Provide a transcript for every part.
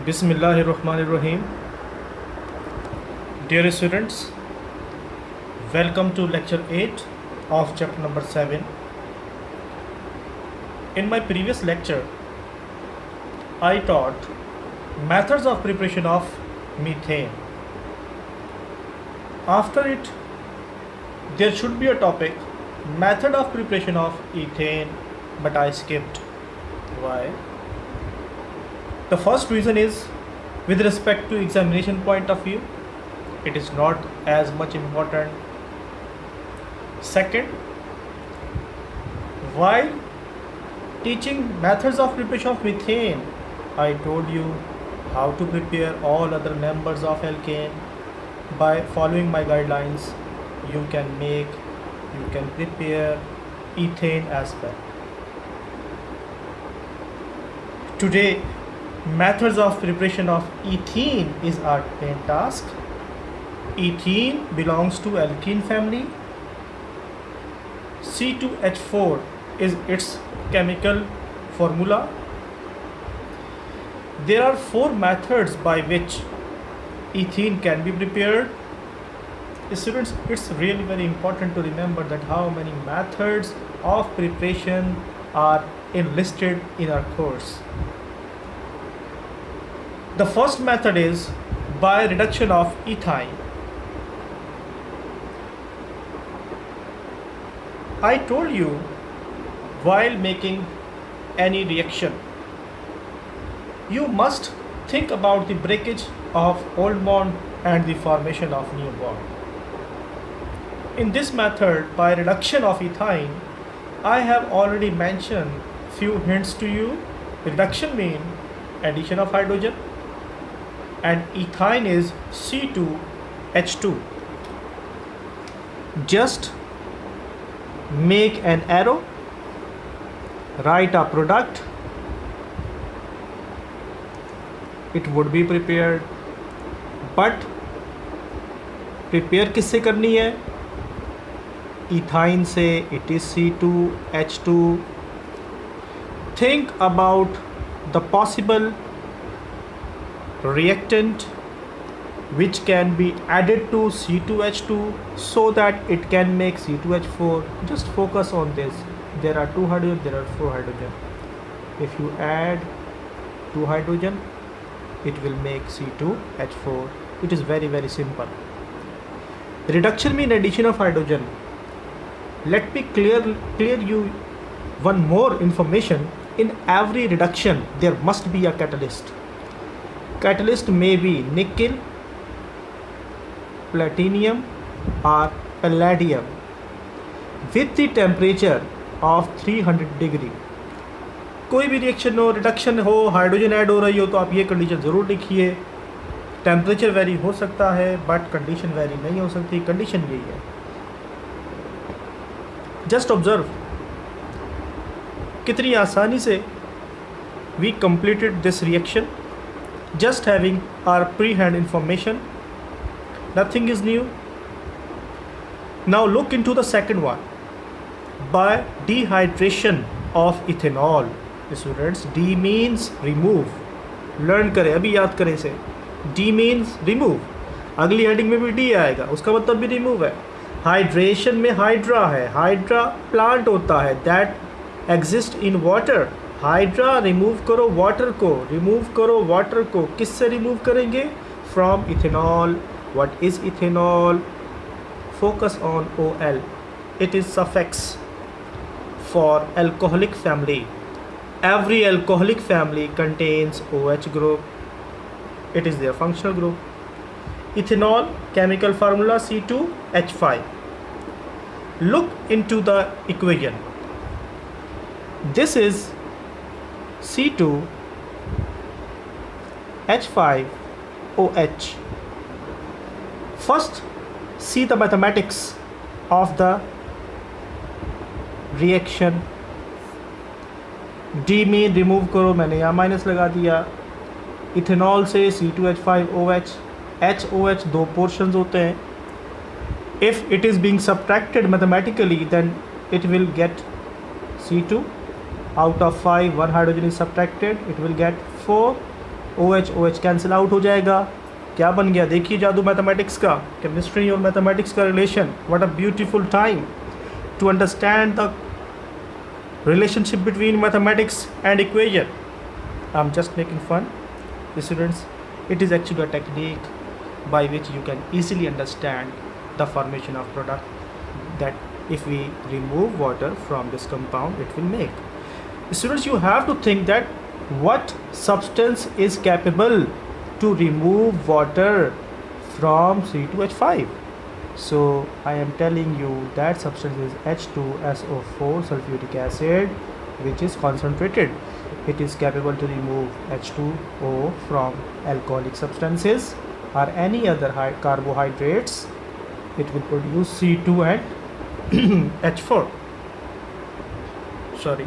Bismillahirrahmanirrahim. Dear students, welcome to lecture 8 of chapter number 7. In my previous lecture, I taught methods of preparation of methane. After it, there should be a topic method of preparation of ethane, but I skipped. Why? The first reason is with respect to examination point of view, it is not as much important. Second, while teaching methods of preparation of methane, I told you how to prepare all other members of alkane. By following my guidelines, you can prepare ethane as well. Today, methods of preparation of ethene is our main task. Ethene belongs to alkene family. C2H4 is its chemical formula. There are 4 methods by which ethene can be prepared. Students, it's really very important to remember that how many methods of preparation are enlisted in our course. The first method is by reduction of ethyne. I told you while making any reaction, you must think about the breakage of old bond and the formation of new bond. In this method, by reduction of ethyne, I have already mentioned few hints to you. Reduction means addition of hydrogen, and ethyne is C2H2. Just make an arrow, write a product, it would be prepared. But prepare किससे करनी है? ethyne से. It is C2H2. Think about the possible reactant which can be added to C2H2 so that it can make C2H4. Just focus on this. There are 2 hydrogen, there are 4 hydrogen. If you add 2 hydrogen, it will make C2H4. It is very simple. Reduction means addition of hydrogen. Let me clear you one more information. In every reduction there must be a catalyst. Catalyst may be nickel, platinum or palladium with the temperature of 300 degree. कोई भी reaction हो, reduction हो, hydrogen add हो रही हो, तो आप ये कंडीशन ज़रूर लिखिए. टेम्परेचर वेरी हो सकता है बट कंडीशन वेरी नहीं हो सकती. कंडीशन यही है. जस्ट ऑब्जर्व कितनी आसानी से we completed this reaction just having our pre-hand information. Nothing is new. Now look into the second one. By dehydration of ethanol. Students, D means remove. Learn करें, अभी याद करें इसे. D means remove. अगली heading में भी D आएगा, उसका मतलब भी remove है. हाइड्रेशन में हाइड्रा है. हाइड्रा प्लांट होता है that exist in water. Hydra remove करो वाटर को. रिमूव करो वाटर को. किससे रिमूव करेंगे? From ethanol. What is ethanol? Focus on OL. It is suffix for alcoholic family. Every alcoholic family contains OH group. It is their functional group. Ethanol chemical formula C2H5. Look into the equation. This is C2H5OH. First, see the mathematics of the reaction. D में remove करो, मैंने यहाँ minus लगा दिया. Ethanol से C2H5OH. HOH 2 portions होते हैं. If it is being subtracted mathematically, then it will get C2. Out of 5, 1 hydrogen is subtracted, it will get 4. OH cancel out हो जाएगा, क्या बन गया? देखिए जादू मैथमेटिक्स का, केमिस्ट्री और मैथमेटिक्स का relation. What a beautiful time to understand the relationship between mathematics and equation. I'm just making fun. Students, it is actually a technique by which you can easily understand the formation of product that if we remove water from this compound it will make. Students, you have to think that what substance is capable to remove water from C2H5. So I am telling you that substance is H2SO4 sulfuric acid, which is concentrated. It is capable to remove H2O from alcoholic substances or any other carbohydrates. It will produce C2 and H4. Sorry.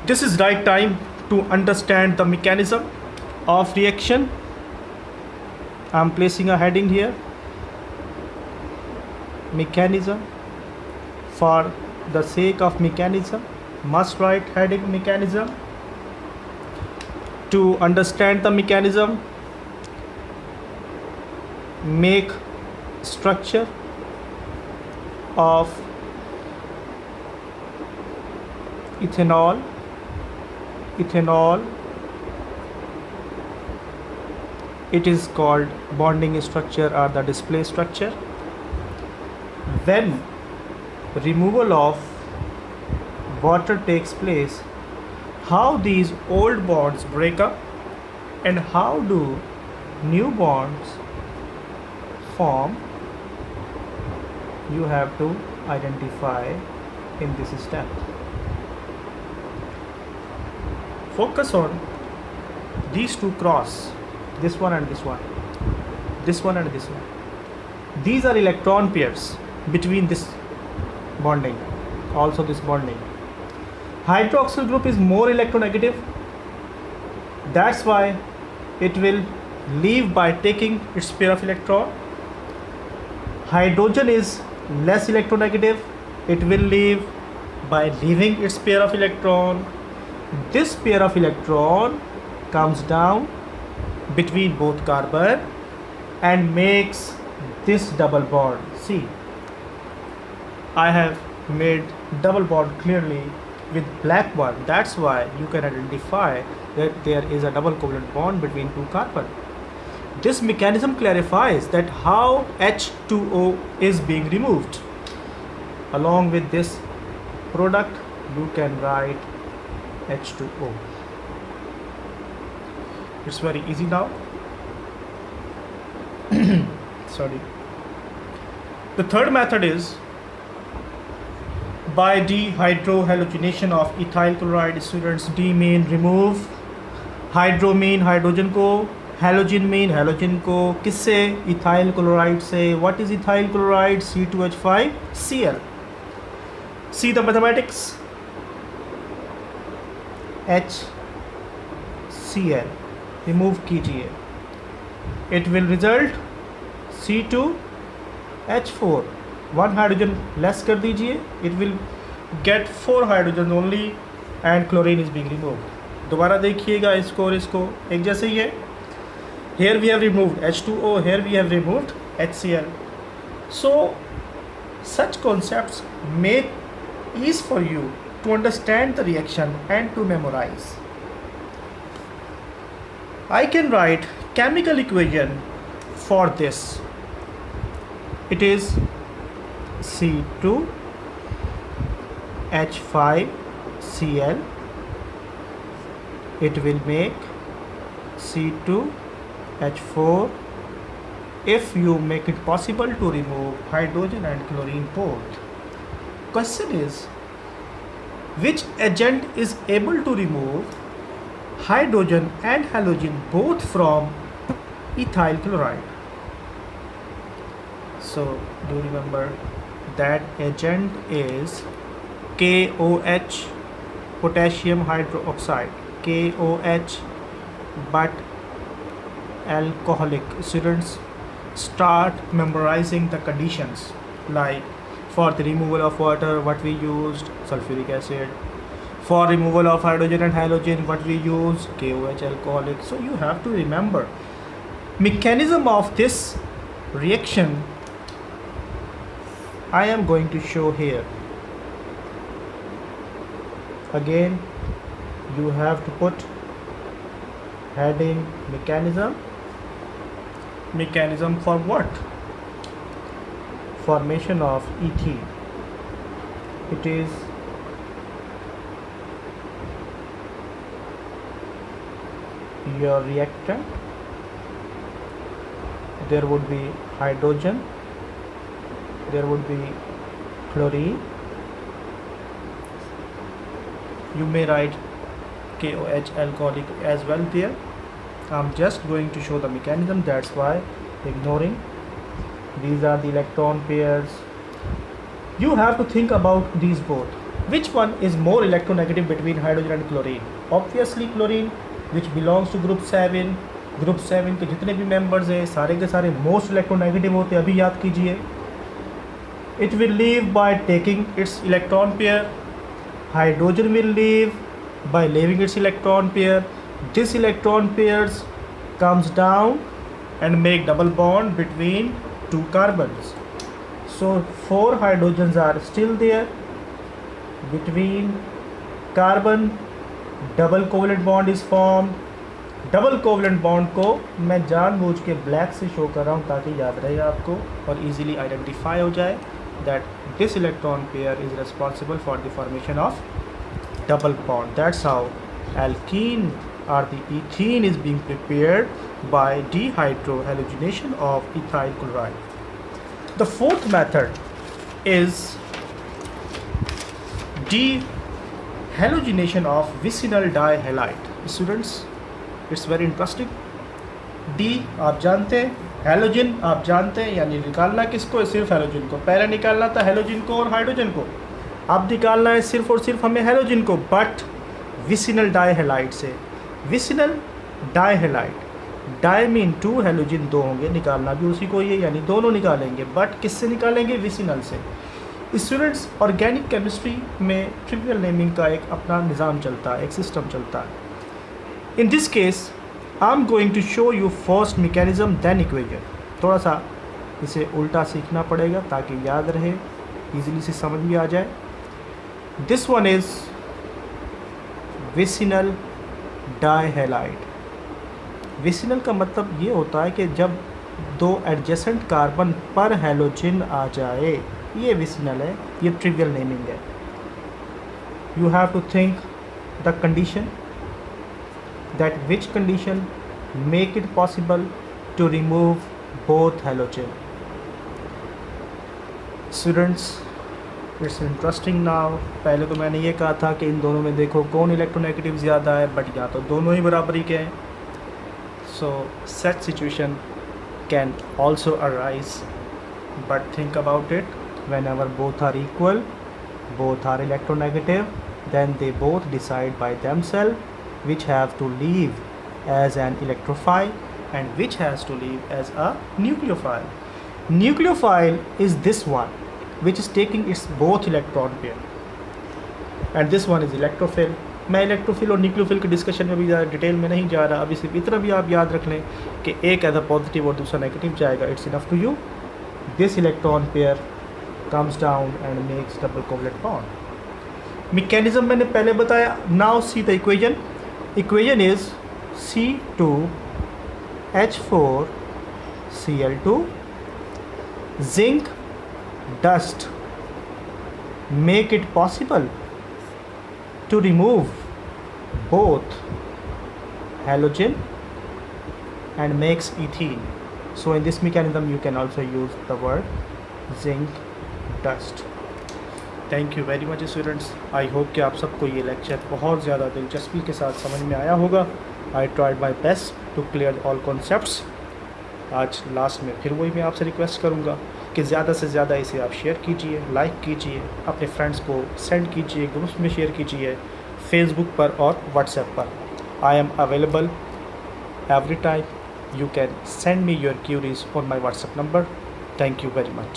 This is right time to understand the mechanism of reaction. I am placing a heading here. Mechanism. For the sake of mechanism, must write heading mechanism. To understand the mechanism, make structure of ethanol. It is called bonding structure or the display structure. When removal of water takes place, how these old bonds break up and how do new bonds form, you have to identify in this step. Focus on these two cross, this one and this one, this one and this one. These are electron pairs between this bonding, also this bonding. Hydroxyl group is more electronegative, that's why it will leave by taking its pair of electron. Hydrogen is less electronegative, it will leave by leaving its pair of electron. This pair of electron comes down between both carbon and makes this double bond. See, I have made double bond clearly with black one. That's why you can identify that there is a double covalent bond between two carbon. This mechanism clarifies that how H2O is being removed. Along with this product, you can write H2O. It's very easy now. Sorry. The third method is by dehydrohalogenation of ethyl chloride. Students, D mean remove, hydro mean hydrogen को, halogen mean halogen को, किससे? ethyl chloride से. What is ethyl chloride? C2H5Cl. See the mathematics. HCl remove कीजिए, it will result C2H4. one hydrogen less कर दीजिए, it will get 4 hydrogen only and chlorine is being removed. दोबारा देखिएगा इसको और इसको, एक जैसे ही है. Here we have removed H2O, here we have removed HCl. So such concepts make ease for you to understand the reaction and to memorize. I can write chemical equation for this. It is C2H5Cl. It will make C2H4 if you make it possible to remove hydrogen and chlorine both. Question is, which agent is able to remove hydrogen and halogen both from ethyl chloride? So do remember that agent is KOH, potassium hydroxide, KOH, but alcoholic. Students, start memorizing the conditions, like for the removal of water what we used, sulfuric acid. For removal of hydrogen and halogen, what we use? KOH alcoholic. So you have to remember mechanism of this reaction I am going to show here. Again, you have to put heading mechanism. Mechanism for what? Formation of ethene. It is your reactant. There would be hydrogen, there would be chlorine. You may write KOH alcoholic as well there. I'm just going to show the mechanism, that's why ignoring. These are the electron pairs. You have to think about these both. Which one is more electronegative between hydrogen and chlorine? Obviously chlorine, which belongs to group 7. Group 7 के जितने भी members हैं सारे के सारे most electronegative होते हैं, अभी याद कीजिए. It will leave by taking its electron pair. Hydrogen will leave by leaving its electron pair. This electron pairs comes down and make double bond between two carbons. So 4 hydrogens are still there between carbon. Double covalent bond is formed. Double covalent bond को मैं जानबूझ के black से show कर रहा हूँ ताकि याद रहे आपको और इजीली आइडेंटिफाई हो जाए that this electron pair is responsible for the formation of double bond. That's how alkene or the ethene is being prepared by dehydrohalogenation of ethyl chloride. The fourth method is dehalogenation of vicinal dihalide. Students, it's very interesting. D आप जानते हैं, halogen आप जानते हैं, यानी निकालना किसको है? सिर्फ हैलोजन को. पहले निकालना था हैलोजन को और हाइड्रोजन को, अब निकालना है सिर्फ और सिर्फ हमें हैलोजन को, बट विसिनल डाइहैलाइड से. विसिनल डाइहैलाइड, डाई मीन 2, हैलोजन 2 होंगे, निकालना भी उसी को ही है, यानी दोनों निकालेंगे, बट किससे निकालेंगे? विसिनल से. स्टूडेंट्स, ऑर्गेनिक केमिस्ट्री में ट्रिवियल नेमिंग का एक अपना निज़ाम चलता है, एक सिस्टम चलता है. In this case I am going to show you first mechanism then equation. थोड़ा सा इसे उल्टा सीखना पड़ेगा ताकि याद रहे, इजीली से समझ भी आ जाए. This one is vicinal dihalide. Vicinal का मतलब ये होता है कि जब 2 एडजेसेंट कार्बन पर हैलोजन आ जाए, ये विसिनल है, ये ट्रिवियल नेमिंग है. You have to think the condition, that which condition make it possible to remove both halogen. Students, it's interesting now. पहले तो मैंने ये कहा था कि इन दोनों में देखो कौन इलेक्ट्रोनेगेटिव ज़्यादा है, बट यहाँ तो दोनों ही बराबरी के हैं. So such situation can also arise, but think about it. Whenever both are equal, both are electronegative, then they both decide by themselves which have to leave as an electrophile and which has to leave as a nucleophile. Nucleophile is this one which is taking its both electron pair, and this one is electrophile. मैं electrophile और न्यूक्लियोफिल के discussion में भी ज़्यादा detail में नहीं जा रहा. अभी सिर्फ इतना भी आप याद रख लें कि एक एज अ पॉजिटिव और दूसरा नेगेटिव जाएगा. It's enough to you. This electron pair comes down and makes double covalent bond. Mechanism मैंने पहले बताया. Now see the equation. Equation is C2H4Cl2. Zinc dust make it possible to remove both halogen and makes ethene. So in this mechanism you can also use the word zinc dust. Thank you very much students. I hope कि आप सबको ये lecture बहुत ज़्यादा दिलचस्पी के साथ समझ में आया होगा. I tried my best to clear all concepts. आज लास्ट में फिर वही मैं आपसे रिक्वेस्ट करूँगा कि ज़्यादा से ज़्यादा इसे आप शेयर कीजिए, लाइक कीजिए, अपने फ्रेंड्स को सेंड कीजिए, ग्रुप्स में शेयर कीजिए, फेसबुक पर और व्हाट्सएप पर. I am available every time. You can send me your queries on my WhatsApp number. Thank you very much.